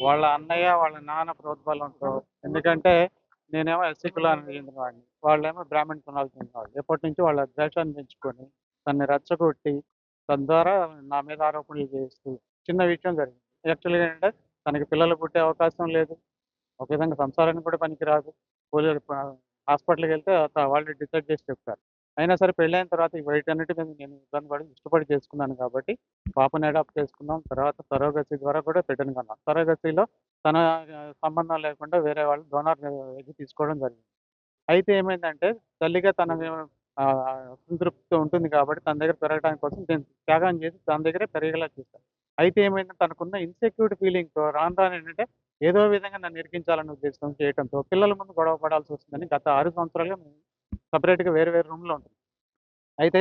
వాళ్ళ అన్నయ్య, వాళ్ళ నాన్న ప్రోద్బలంతో ఎందుకంటే నేనేమో ఎస్సీ కులానికి చెందిన వాడిని. వాళ్ళేమో బ్రాహ్మణ కులాలకు చెందిన వాళ్ళు. ఎప్పటినుంచో వాళ్ళ ద్వేషాన్ని పెంచుకొని తనని రెచ్చగొట్టి తన ద్వారా నా మీద ఆరోపణలు చేస్తూ చిన్న విషయం జరిగింది. యాక్చువల్‌గా ఏంటంటే తనకి పిల్లలు పుట్టే అవకాశం లేదు. ఒక విధంగా సంసారానికి కూడా పనికిరాదు. పోలీ హాస్పిటల్‌కెళ్తే వాళ్ళే డిసైడ్ చేసి చెప్తారు. అయినా సరే పెళ్ళైన తర్వాత ఈ వీటన్నిటి మీద నేను ఇబ్బంది పడి ఇష్టపడి చేసుకున్నాను కాబట్టి పాపని అడాప్ట్ చేసుకున్నాం. తర్వాత సరోగసీ ద్వారా కూడా బిడ్డని కన్నాం. సరోగసీలో తన సంబంధం లేకుండా వేరే వాళ్ళు డోనార్ ఎగ్ తీసుకోవడం జరిగింది. అయితే ఏమైందంటే తల్లిగా తన అసంతృప్తితో ఉంటుంది కాబట్టి తన దగ్గర పెరగడానికి కోసం నేను త్యాగం చేసి తన దగ్గరే పెరిగేలా చూశాను. అయితే ఏమైందంటే తనకున్న ఇన్‌సెక్యూరిటీ ఫీలింగ్‌తో రాను రాను ఏంటంటే ఏదో విధంగా నన్ను ఇరికించాలనే ఉద్దేశం చేయటంతో పిల్లల ముందు గొడవ పడాల్సి వస్తుందని గత 6 సంవత్సరాలుగా మేము సెపరేట్‌గా వేరు వేరు రూమ్‌లో ఉంటున్నాం. అయితే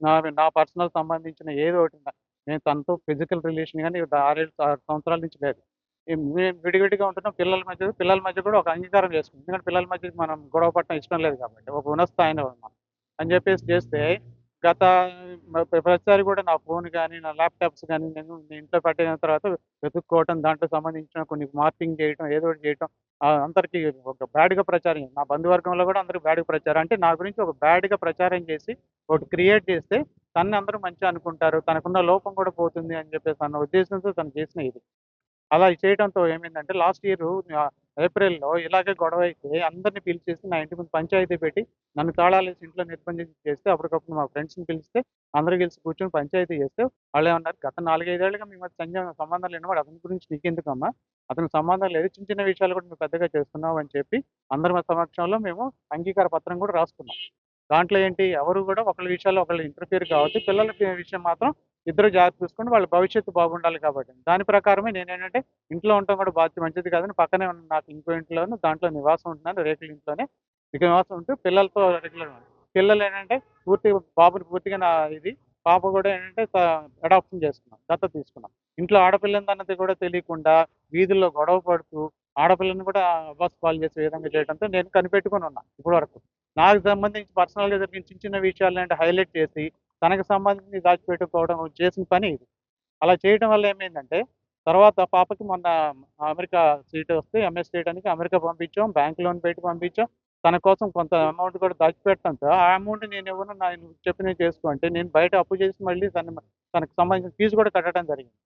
నా నా పర్సనల్ సంబంధించిన ఏదో ఒకటి నేను తనతో ఫిజికల్ రిలేషన్ గాని 6 సంవత్సరాల నుంచి లేదు. మేము విడివిడిగా ఉంటున్నాం. పిల్లల మధ్య కూడా ఒక అంగీకారం చేసుకున్నాం. ఎందుకంటే పిల్లల మధ్య మనం గొడవ పడటం ఇష్టం లేదు కాబట్టి. ఒక ఉన్నతస్థాయిలో ఉన్నాం అని చెప్పేసి చేస్తే గత ప్రతిసారి కూడా నా ఫోన్ గాని, నా ల్యాప్‌టాప్స్ గాని నేను ఇంట్లో పెట్టిన తర్వాత వెతుక్కోవటం, దాంట్లో సంబంధించిన కొన్ని మార్ఫింగ్ చేయటం, ఏదో ఒకటి చేయటం అందరికి ఒక బ్యాడ్‌గా ప్రచారం నా బంధువర్గంలో కూడా అందరికి బ్యాడ్‌గా ప్రచారం. అంటే నా గురించి ఒక బ్యాడ్‌గా ప్రచారం చేసి ఒకటి క్రియేట్ చేస్తే తనని అందరూ మంచిగా అనుకుంటారు. తనకున్న లోపం కూడా పోతుంది అని చెప్పేసి అన్న ఉద్దేశంతో తను చేసిన ఇది. అలా చేయటంతో ఏమైందంటే లాస్ట్ ఇయరు ఏప్రిల్‌లో ఇలాగే గొడవైతే అందరిని పిలిచేసి నా ఇంటి ముందు పంచాయతీ పెట్టి నన్ను తాళాలేసి ఇంట్లో నిర్బంధించి చేస్తే అప్పటికప్పుడు మా ఫ్రెండ్స్‌ని పిలిస్తే అందరూ కలిసి కూర్చొని పంచాయతీ చేస్తే వాళ్ళేమన్నారు, "గత 4, 5 ఏళ్లుగా మీ మధ్య సంబంధం లేనివాడు అతని గురించి నీకెందుకమ్మా? అతనికి సంబంధం లేదు. చిన్న చిన్న విషయాలు కూడా నువ్వు పెద్దగా చేస్తున్నావు" అని చెప్పి అందరి సమక్షంలో మేము అంగీకార పత్రం కూడా రాసుకున్నాం. దాంట్లో ఏంటి ఎవరు కూడా ఒకళ్ళ విషయాల్లో ఒకళ్ళు ఇంటర్ఫియర్ కావద్దు. పిల్లల విషయం మాత్రం ఇద్దరు జాగ్రత్త చూసుకొని వాళ్ళ భవిష్యత్తు బాగుండాలి కాబట్టి. దాని ప్రకారమే నేనేంటంటే ఇంట్లో ఉండటం కూడా మంచిది కాదని పక్కనే ఉన్న నాకు ఇంకో ఇంట్లోను దాంట్లో నివాసం ఉంటున్నాను. రేకుల ఇంట్లోనే నివాసం ఉంటూ పిల్లలతో రెగ్యులర్ పిల్లలేంటంటే బాబుని పూర్తిగా నా ఇది. పాప కూడా ఏంటంటే అడాప్షన్ చేసుకున్నాం. దత్తత తీసుకున్నాం. ఇంట్లో ఆడపిల్లందన్నది కూడా తెలియకుండా వీధుల్లో గొడవ పడుతూ ఆడపిల్లని కూడా అబాస్ పాలు చేసే విధంగా చేయడంతో నేను కనిపెట్టుకొని ఉన్నా ఇప్పటివరకు. నాకు సంబంధించి పర్సనల్‌గా జరిగిన చిన్న చిన్న విషయాలనంటే హైలైట్ చేసి తనకు సంబంధించి దాచిపెట్టుకోవడం చేసిన పని ఇది. అలా చేయటం వల్ల ఏమైందంటే, తర్వాత పాపకి మొన్న అమెరికా సీట్ వస్తే ఎంఎస్ చేయడానికి అమెరికా పంపించాం. బ్యాంక్ లోన్ పెట్టి పంపించాం. తన కోసం కొంత అమౌంట్ కూడా దాచిపెట్టడంతో, ఆ అమౌంట్ నేనివ్వను నువ్వు చెప్పినవి చేసుకో అంటే, నేను బయట అప్పు చేసి మళ్ళీ తనకు సంబంధించిన ఫీజు కూడా కట్టడం జరిగింది.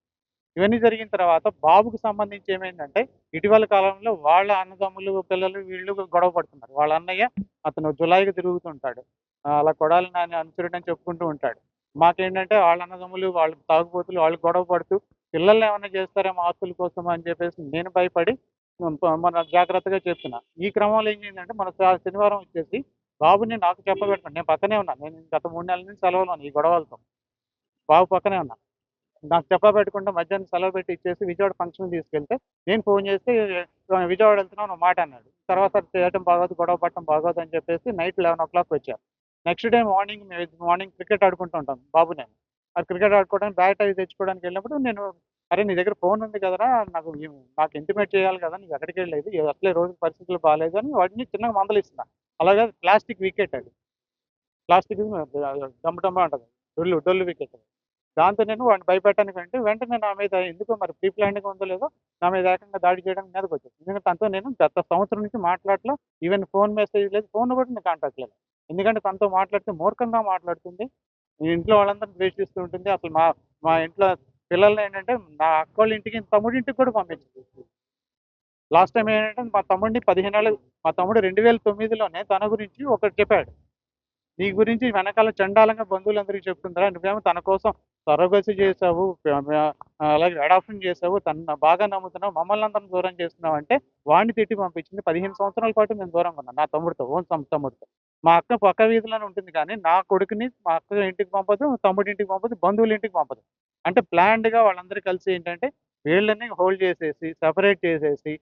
ఇవన్నీ జరిగిన తర్వాత బాబుకి సంబంధించి ఏమైందంటే, ఇటీవల కాలంలో వాళ్ళ అన్నదమ్ములు, పిల్లలు వీళ్ళు గొడవ పడుతున్నారు. వాళ్ళ అన్నయ్య అతను జులాయిగా తిరుగుతుంటాడు. అలా కొడాలి నాని అనుచరుడని చెప్పుకుంటూ ఉంటాడు. మాకేంటంటే వాళ్ళ అన్నదమ్ములు, వాళ్ళు తాగుబోతులు, వాళ్ళు గొడవ పడుతూ పిల్లల్ని ఏమన్నా చేస్తారేమో ఆస్తుల కోసం అని చెప్పేసి నేను భయపడి మన జాగ్రత్తగా చెప్తున్నా. ఈ క్రమంలో ఏం చేసిందంటే మన శనివారం వచ్చేసి బాబుని నాకు చెప్పబెట్టండి. నేను పక్కనే ఉన్నా. నేను గత 3 నెలల నుంచి సెలవులో ఉన్నా ఈ గొడవలతో. బాబు పక్కనే ఉన్నా. నాకు చెప్పబెట్టకుండా మధ్యాహ్నం సెలవు పెట్టి ఇచ్చేసి విజయవాడ ఫంక్షన్‌కి తీసుకెళ్తే, నేను ఫోన్ చేస్తే విజయవాడ వెళ్తున్నాను ఒక మాట అన్నాడు. తర్వాత చేయటం బాగోదు, గొడవ పడటం బాగోదు అని చెప్పేసి నైట్ 11:00 వచ్చారు. నెక్స్ట్ డే మార్నింగ్ క్రికెట్ ఆడుకుంటూ ఉంటాం బాబు నేను. ఆ క్రికెట్ ఆడుకోవడానికి బ్యాట్ అవి తెచ్చుకోవడానికి వెళ్ళినప్పుడు నేను, "అరే! నీ దగ్గర ఫోన్ ఉంది కదరా! నాకు ఇంటిమేట్ చేయాలి కదా! నీకు ఎక్కడికెళ్ళలేదు. అసలే రోజు పరిస్థితులు బాలేదు" అని వాడిని చిన్నగా మందలిస్తున్నా. అలాగే ప్లాస్టిక్ వికెట్ అది. ప్లాస్టిక్ డమ్ము డమ్ము అంటది. డొల్లు వికెట్. దాంతో నేను వాడిని భయపెట్టడానికంటే వెంటనే నా మీద ఎందుకో మరి ప్రీ ప్లాన్డ్‌గా ఉందో లేదో నా మీద ఏకంగా దాడి చేయడానికి మీదకొచ్చాడు. ఎందుకంటే తనతో నేను గత సంవత్సరం నుంచి మాట్లాడట్లా. ఈవెన్ ఫోన్ మెసేజ్ లేదు. ఫోన్ కూడా నేను కాంటాక్ట్ లేదు. ఎందుకంటే తనతో మాట్లాడితే మూర్ఖంగా మాట్లాడుతుంది. ఈ ఇంట్లో వాళ్ళందరిని ద్వేషిస్తూ ఉంటుంది. అసలు మా మా ఇంట్లో పిల్లల్ని ఏంటంటే నా అక్కోళ్ళ ఇంటికి, తమ్ముడింటికి కూడా పంపించింది. లాస్ట్ టైమ్ ఏంటంటే మా తమ్ముడు 2009లోనే తన గురించి ఒకటి చెప్పాడు. నీ గురించి వెనకాల చండాలంగా బంధువులందరికీ చెప్తుందిరా. నువ్వేమో తన కోసం సరోగసీ చేసావు. అలాగే అడాప్షన్ చేసావు. తనని బాగా నమ్ముతున్నావు. మమ్మల్ని అందరిని దూరం చేస్తున్నావు అంటే వాడిని తిట్టి పంపించింది. 15 సంవత్సరాల పాటు నేను దూరంగా ఉన్నాను. నా తమ్ముడితో, తమ్ముడితో. మా అక్క పక్క వీధిలోనే ఉంటుంది కానీ, నా కొడుకుని మా అక్క ఇంటికి పంపదు, తమ్ముడి ఇంటికి పంపదు, బంధువుల ఇంటికి పంపదు. అంటే ప్లాన్డ్‌గా వాళ్ళందరూ కలిసి ఏంటంటే, వీళ్ళని హోల్డ్ చేసేసి, సెపరేట్ చేసేసి,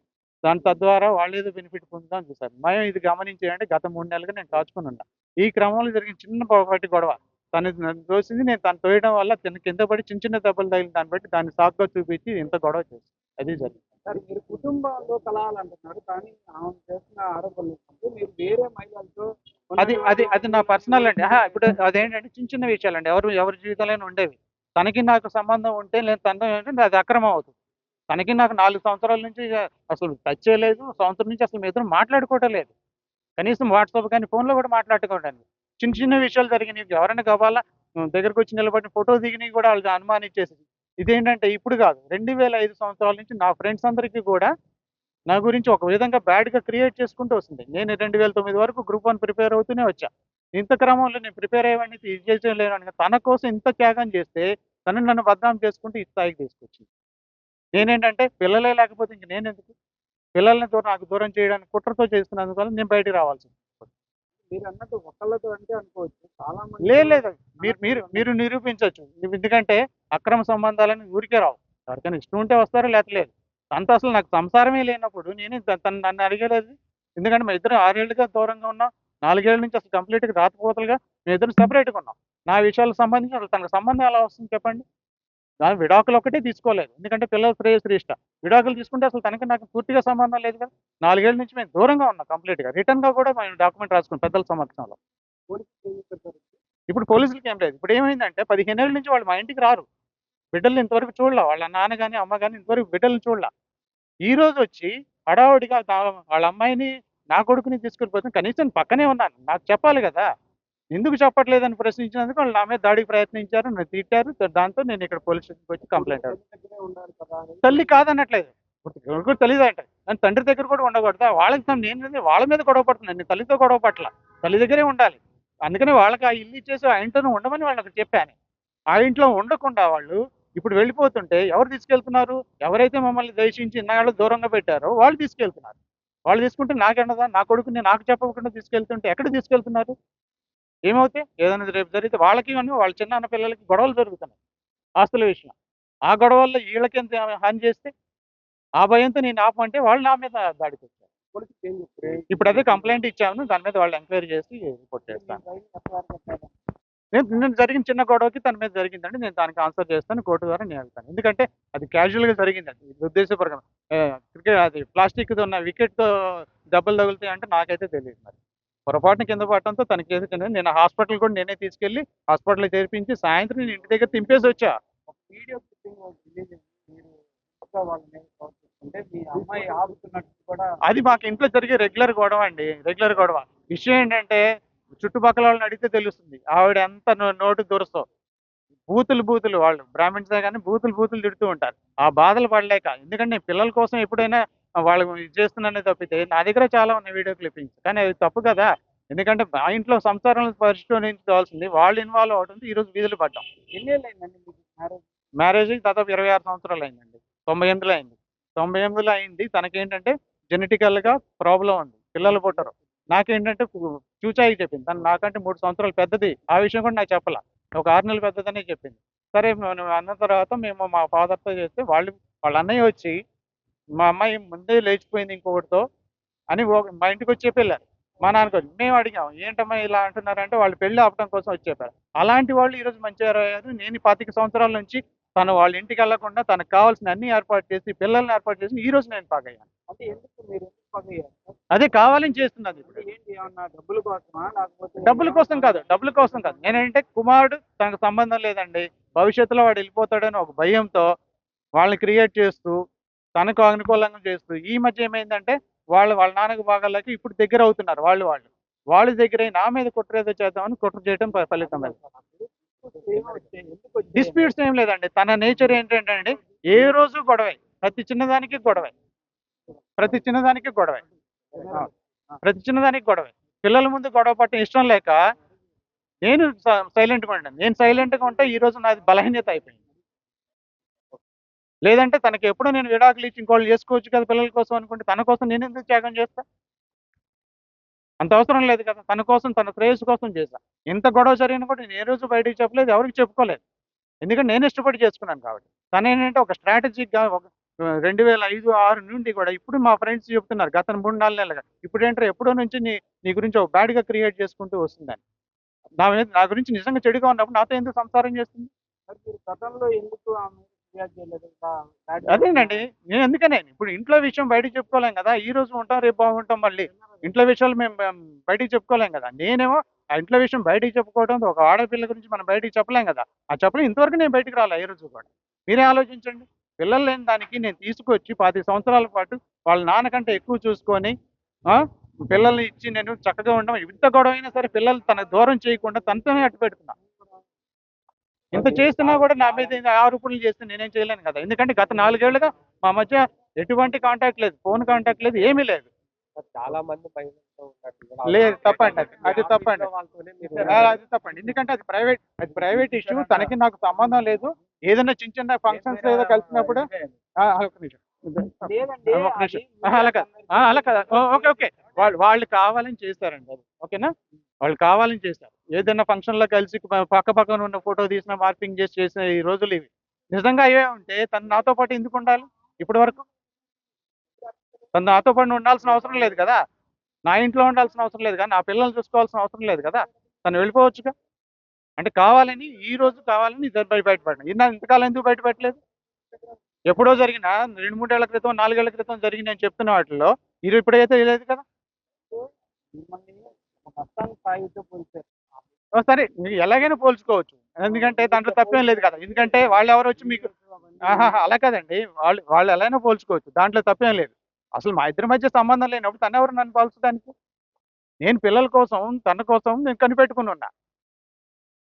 తద్వారా వాళ్ళేదో బెనిఫిట్ పొందుదామని చూసారు. మేము ఇది గమనించి అంటే గత 3 నెలలుగా నేను కాచుకొని ఉన్నా. ఈ క్రమంలో జరిగిన చిన్న పొరపాటి గొడవ. తను నన్ను తోసింది. నేను తను తోయడం వల్ల కింద పడి చిన్న చిన్న దెబ్బలు తగిలిన దాన్ని బట్టి దాన్ని సాకుగా చూపించి ఇంత గొడవ చేశాను. అది జరిగింది. సార్ మీరు కుటుంబంలో కలహాలంటున్నారు. కానీ ఆమె చేసిన ఆరోపణలు ఏంటంటే మీరు వేరే మహిళలతో అది అది అది నా పర్సనల్ అండి. ఇప్పుడు అదేంటంటే చిన్న చిన్న విషయాలండి. ఎవరి జీవితంలోనే ఉండేవి. తనకి నాకు సంబంధం ఉంటే నేను తనతో ఏంటంటే అది అక్రమం అవుతుంది. తనకి నాకు 4 సంవత్సరాల నుంచి అసలు టచ్ చేయలేదు. సంవత్సరం నుంచి అసలు మేమిద్దరం మాట్లాడుకోవటం లేదు. కనీసం వాట్సాప్ కానీ, ఫోన్‌లో కూడా మాట్లాడుకోవడానికి. చిన్న చిన్న విషయాలు జరిగినయి. ఎవరైనా గబాల్న దగ్గరకొచ్చి నిలబడి ఫోటో దిగినయి కూడా ఆళ్ళకి అనుమానిచ్చేసి. ఇదేంటంటే ఇప్పుడు కాదు. 2005 సంవత్సరాల నుంచి నా ఫ్రెండ్స్ అందరికీ కూడా నా గురించి ఒక విధంగా బ్యాడ్‌గా క్రియేట్ చేసుకుంటూ వస్తుంది. నేను 2009 వరకు గ్రూప్ 1 ప్రిపేర్ అవుతూనే వచ్చా. ఇంత క్రమంలో నేను ప్రిపేర్ అయ్యేవాడిని, ఇది చేసేలేనని తన కోసం ఇంత త్యాగం చేస్తే, తను నన్ను బదనాం చేసుకుంటూ ఈ స్థాయికి తీసుకొచ్చింది. నేనేంటంటే పిల్లలే లేకపోతే ఇంక నేనెందుకు? పిల్లల్ని నాకు దూరం చేయడానికి కుట్రతో చేస్తున్నందువల్ల నేను బయటికి రావాల్సింది. మీరన్నట్టు ఒకళ్ళతో అంటే అనుకోవచ్చు. చాలా లేదు. మీరు మీరు మీరు నిరూపించొచ్చు. ఎందుకంటే అక్రమ సంబంధాలని ఊరికే రావు. ఎవరికైనా ఇష్టం ఉంటే వస్తారు లేతే లేదు. తనతో అసలు నాకు సంసారమే లేనప్పుడు నేనే తను నన్ను అడిగేది. ఎందుకంటే మేమిద్దరం 6 ఏళ్లుగా దూరంగా ఉన్నాం. 4 ఏళ్ల నుంచి అసలు కంప్లీట్‌గా రాతపోతలుగా మేమిద్దరం సెపరేట్‌గా ఉన్నాం. నా విషయాలకు సంబంధించి అసలు తనకు సంబంధం ఎలా వస్తుంది చెప్పండి? విడాకులు ఒక్కటే తీసుకోలేదు. ఎందుకంటే పిల్లల శ్రేయశ్రేష్ట. విడాకులు తీసుకుంటే అసలు తనకి నాకు పూర్తిగా సంబంధం లేదు కదా! 4 ఏళ్ల నుంచి మేము దూరంగా ఉన్నాం కంప్లీట్‌గా. రిటర్న్‌గా కూడా మేము డాక్యుమెంట్ రాసుకున్నాం పెద్దల సమక్షంలో. పోలీసులు ఏం చెప్పారు? ఇప్పుడు పోలీసులకి ఏం లేదు. ఇప్పుడేమైందంటే 15 ఏళ్ల నుంచి వాళ్ళు మా ఇంటికి రారు. బిడ్డల్ని ఇంతవరకు చూడలా. వాళ్ళ నాన్న గాని, అమ్మ గాని ఇంతవరకు బిడ్డల్ని చూడలా. ఈరోజొచ్చి హడావుడిగా వాళ్ళ అమ్మాయిని, నా కొడుకుని తీసుకెళ్ళిపోతే కనీసం పక్కనే ఉన్నాను. నాకు చెప్పాలి గదా! ఎందుకు చెప్పట్లేదని ప్రశ్నించినందుకు వాళ్ళు నా మీద దాడికి ప్రయత్నించారు. నన్ను తిట్టారు. దాంతో నేను ఇక్కడ పోలీస్ స్టేషన్‌కొచ్చి కంప్లెయింట్ తల్లి దగ్గరే ఉండాలి కదా అని. తల్లి కాదనట్లేదు. ఇప్పుడు ఎవరికి కూడా తెలీదంట. కానీ తండ్రి దగ్గర కూడా ఉండకూడదా? నేను వాళ్ళ మీద గొడవ పడుతున్నాను. నేను తల్లితో గొడవ పడట్ల. తల్లి దగ్గరే ఉండాలి. అందుకని వాళ్ళకి ఆ ఇల్లు ఇచ్చేసి ఆ ఇంట్లోనే ఉండమని వాళ్ళకి చెప్పాను. ఆ ఇంట్లో ఉండకుండా వాళ్ళు ఇప్పుడు వెళ్ళిపోతుంటే ఎవరు తీసుకెళ్తున్నారు? ఎవరైతే మమ్మల్ని ద్వేషించి ఇన్నాళ్ళు దూరంగా పెట్టారో వాళ్ళు తీసుకెళ్తున్నారు. వాళ్ళు తీసుకుంటే నాకెండదా? నా కొడుకుని నాకు చెప్పకుండా తీసుకెళ్తుంటే ఎక్కడికి తీసుకెళ్తున్నారు? ఏమవుతాయి? ఏదైనా రేపు జరిగితే వాళ్ళకిను వాళ్ళ చిన్నాన్న పిల్లలకి గొడవలు జరుగుతున్నాయి. ఆస్తుల విషయం. ఆ గొడవల్లో ఈళ్ళకెంత హాని చేస్తే, ఆ భయంతో నేను ఆపమంటే వాళ్ళు నా మీద దాడికొచ్చారు. పోలీసులు ఏం చెప్పారు? ఇప్పుడు అదే కంప్లెయింట్ ఇచ్చాను. దాని మీద వాళ్ళు ఎంక్వైరీ చేసి రిపోర్ట్ చేస్తాను. మీరు ఎఫ్ఐఆర్ కట్టారా? నేను జరిగిన చిన్న గొడవకి తన మీద జరిగిందండి. నేను దానికి ఆన్సర్ చేస్తాను. కోర్టు ద్వారా నేను వెళ్తాను. ఎందుకంటే అది క్యాజువల్‌గా జరిగిందండి. ఇది ఉద్దేశపూర్వకంగా అది ప్లాస్టిక్‌ది ఉన్న వికెట్‌తో దెబ్బలు తగులుతాయంటే నాకైతే తెలీదు మరి. పొరపాటున కింద పడటంతో తన కేసు కింద నేను హాస్పిటల్ కూడా నేనే తీసుకెళ్ళి హాస్పిటల్‌లో చేర్పించి సాయంత్రం నేను ఇంటి దగ్గర తింపేసొచ్చా. ఒక వీడియో క్లిప్పింగ్ రిలీజ్ అయింది. మీరు ఇంకా వాళ్ళ మీద ప్రవర్తిస్తుంటే మీ అమ్మాయి ఆపుతున్నట్టు కూడా అది మాకు ఇంట్లో జరిగే రెగ్యులర్ గొడవ అండి. రెగ్యులర్ గొడవ. విషయం ఏంటంటే చుట్టుపక్కల వాళ్ళని అడిగితే తెలుస్తుంది. ఆవిడ ఎంత నోటి దురుసో. బూతులు వాళ్ళు బ్రాహ్మిన్సే గాని బూతులు తిడుతూ ఉంటారు. ఆ బాధలు పడలేక ఎందుకంటే నేను పిల్లల కోసం ఎప్పుడైనా వాళ్ళకి ఇది చేస్తున్నానే తప్పితే నా దగ్గర చాలా ఉన్నాయి వీడియో క్లిప్పింగ్స్. కానీ అది తప్పు కదా! ఎందుకంటే మా ఇంట్లో సంసారాలను పరిష్కరించుకోవాల్సింది వాళ్ళు ఇన్వాల్వ్ అవ్వడంతో ఈరోజు వీధులు పడ్డాం. ఎన్నేళ్ళు అయిందండి మీకు మ్యారేజ్? మ్యారేజ్‌కి దాదాపు 26 సంవత్సరాలు అయిందండి. 98లో అయింది. 98లో అయింది. తనకేంటంటే జెనెటికల్‌గా ప్రాబ్లమ్ ఉంది. పిల్లలు పుట్టరు. నాకేంటంటే చూచాయికి చెప్పింది. తను నాకంటే 3 సంవత్సరాలు పెద్దది. ఆ విషయం కూడా నాకు చెప్పలా. ఒక 6 నెలలు పెద్దదనే చెప్పింది. సరే నువ్వు అన్న తర్వాత మేము మా ఫాదర్‌తో చేస్తే వాళ్ళ అన్నయ్య వచ్చి మా అమ్మాయి ముందే లేచిపోయింది ఇంకొకడితో అని మా ఇంటికొచ్చి చెప్పెళ్లారు. మా నాన్నకొచ్చి. మేము అడిగాం. ఏంటమ్మా ఇలా అంటున్నారంటే వాళ్ళు పెళ్లి ఆపడం కోసం వచ్చి చెప్పారు. అలాంటి వాళ్ళు ఈరోజు మంచివారయ్యారు. నేను ఈ 25 సంవత్సరాల నుంచి తను వాళ్ళ ఇంటికెళ్ళకుండా తనకు కావాల్సిన అన్ని ఏర్పాటు చేసి, పిల్లల్ని ఏర్పాటు చేసి ఈరోజు నేను బాగయ్యాను. అంటే మీరు ఎందుకు పగయ్యారు? అదే కావాలని చేస్తున్నది. అంటే ఏంటి ఏమన్నా డబ్బుల కోసమా? లేకపోతే డబ్బుల కోసం కాదు. డబ్బుల కోసం కాదు. నేనేంటే కుమారుడు తనకు సంబంధం లేదండి. భవిష్యత్తులో వాడు వెళ్ళిపోతాడని ఒక భయంతో వాళ్ళని క్రియేట్ చేస్తూ, తనకు అనుకూలంగా చేస్తూ, ఈ మధ్య ఏమైందంటే వాళ్ళ నాన్నకి బాగాలేక ఇప్పుడు దగ్గరవుతున్నారు వాళ్ళు. వాళ్ళు దగ్గరై నా మీద కుట్రేదో చేద్దామని కుట్ర చేయడం ఫలితం అది. ఎందుకొచ్చాయి? డిస్ప్యూట్స్ ఏం లేదండి. తన నేచర్ ఏంటంటే అండి, ఏ రోజు గొడవే. ప్రతి చిన్నదానికి గొడవే. ప్రతి చిన్నదానికి గొడవే. ఆ! ప్రతి చిన్నదానికి గొడవే. పిల్లల ముందు గొడవ పడటం ఇష్టం లేక నేను సైలెంట్‌గా ఉన్నాను. నేను సైలెంట్‌గా ఉంటే ఈరోజు నాది బలహీనత అయిపోయింది. లేదంటే తనకెప్పుడో నేను విడాకులు ఇచ్చి ఇంకోళ్ళు చేసుకోవచ్చు కదా పిల్లల కోసం అనుకుంటే, తన కోసం నేనెందుకు త్యాగం చేస్తా? అంత అవసరం లేదు కదా! తన కోసం, తన శ్రేయస్సు కోసం చేశా. ఇంత గొడవ జరిగినా కూడా నేను ఏ రోజు బయటికి చెప్పలేదు. ఎవరికీ చెప్పుకోలేదు. ఎందుకంటే నేను ఇష్టపడి చేసుకున్నాను కాబట్టి. తనేంటంటే ఒక స్ట్రాటజిక్‌గా 2005, 6 నుండి కూడా ఇప్పుడు మా ఫ్రెండ్స్ చెప్తున్నారు. గత 3, 4 నెలలుగా. ఇప్పుడేంట్రా ఎప్పుడో నుంచి నీ గురించి ఒక బ్యాడ్‌గా క్రియేట్ చేసుకుంటూ వస్తుందని. నా గురించి నిజంగా చెడుగా ఉన్నప్పుడు నాతో ఎందుకు సంసారం చేస్తుంది? మరి మీరు గతంలో ఎందుకు ఆమె ఫిర్యాదు చేయలేదు? ఇంకా అదేనండి. అందుకనే ఇప్పుడు ఇంట్లో విషయం బయటకి చెప్పుకోలేం కదా! ఈరోజు ఉంటాం, రేపు బాగుంటాం మళ్ళీ. ఇంట్లో విషయాలు మేము బయటికి చెప్పుకోలేం కదా! నేనేమో ఆ ఇంట్లో విషయం బయటికి చెప్పుకోవడం ఒక ఆడపిల్ల గురించి మనం బయటికి చెప్పలేం కదా! ఆ చెప్పలేం ఇంతవరకు నేను బయటికి రాలే ఏ రోజు కూడా. మీరే ఆలోచించండి. పిల్లలు లేని దానికి నేను తీసుకొచ్చి 25 సంవత్సరాల పాటు వాళ్ళ నాన్నకంటే ఎక్కువ చూసుకొని ఆ, పిల్లల్ని ఇచ్చి నేను చక్కగా ఉండడం, ఇంత గొడవ అయినా సరే పిల్లలు తన దూరం చేయకుండా తనతోనే అట్టు పెట్టుకున్నా. ఇంత చేస్తున్నా కూడా నా మీద ఇంకా ఆరోపణలు చేస్తే నేనేం చేయలేను కదా. ఎందుకంటే గత 4 ఏళ్లుగా మా మధ్య ఎటువంటి కాంటాక్ట్ లేదు, ఫోన్ కాంటాక్ట్ లేదు, ఏమీ లేదు. చాలా మంది మహిళలతో ఉన్నట్టు లేదు, తప్పండి అది తప్పండి. వాళ్ళతోనే మీరు అది తప్పండి. ఎందుకంటే అది ప్రైవేట్ ఇష్యూ, తనకి నాకు సంబంధం లేదు. ఏదైనా చిన్న చిన్న ఫంక్షన్స్ ఏదో కలిసినప్పుడు ఒక నిమిషం. లేదండి ఒక నిమిషం. అలా కాదు, అలా కాదు. ఓకే ఓకే, వాళ్ళు కావాలని చేస్తారండి అది, ఓకేనా. వాళ్ళు కావాలని చేస్తారు. ఏదైనా ఫంక్షన్ లో కలిసి పక్క పక్కన ఉన్న ఫోటో తీసిన మార్పింగ్ చేసి చేసిన ఈ రోజులు ఇవి. నిజంగా అవే ఉంటే తను నాతో పాటు ఎందుకు ఉండాలి ఇప్పటి వరకు? తను నాతో పాటు ఉండాల్సిన అవసరం లేదు కదా. నా ఇంట్లో ఉండాల్సిన అవసరం లేదు కదా, నా పిల్లల్ని చూసుకోవాల్సిన అవసరం లేదు కదా. తను వెళ్ళిపోవచ్చుగా. అంటే కావాలని ఈ రోజు కావాలని ఇద్దరు బయటపడిన ఇంతకాలం ఎందుకు బయటపెట్టలేదు? ఎప్పుడో జరిగిన 2-3 ఏళ్ల క్రితం, 4 ఏళ్ల క్రితం జరిగి నేను చెప్తున్న వాటిల్లో ఇది ఇప్పుడైతే లేదు కదా. మిమ్మల్ని ఒక మొత్తానికి స్థాయితో పోల్చారు. సరే, మీరు ఎలాగైనా పోల్చుకోవచ్చు. ఎందుకంటే దాంట్లో తప్పేం లేదు కదా. ఎందుకంటే వాళ్ళు ఎవరు వచ్చి మీకు అలా కదండి, వాళ్ళు ఎలా అయినా పోల్చుకోవచ్చు, దాంట్లో తప్పేం లేదు. అసలు మా ఇద్దరి మధ్య సంబంధం లేనప్పుడు తను ఎవరు నన్ను పోల్చడానికి? నేను పిల్లల కోసం, తన కోసం నేను కనిపెట్టుకుని ఉన్నా.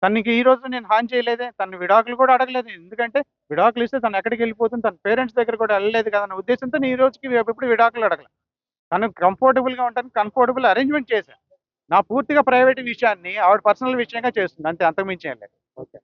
తనకి ఈ రోజు నేను హాని చేయలేదే. తను విడాకులు కూడా అడగలేదు. ఎందుకంటే విడాకులు ఇస్తే తను ఎక్కడికి వెళ్ళిపోతుంది, తన పేరెంట్స్ దగ్గర కూడా వెళ్ళలేదు కదా అన్న ఉద్దేశంతో నేను ఈ రోజుకి ఎప్పుడు విడాకులు అడగలేదు. తను కంఫర్టబుల్గా ఉండడానికి కంఫర్టబుల్ అరేంజ్మెంట్ చేశాను. నా పూర్తిగా ప్రైవేట్ విషయాన్ని ఆవిడ పర్సనల్ విషయంగా చేస్తుంది, అంతే, అంతకుమించి ఏం లేదు. ఓకే.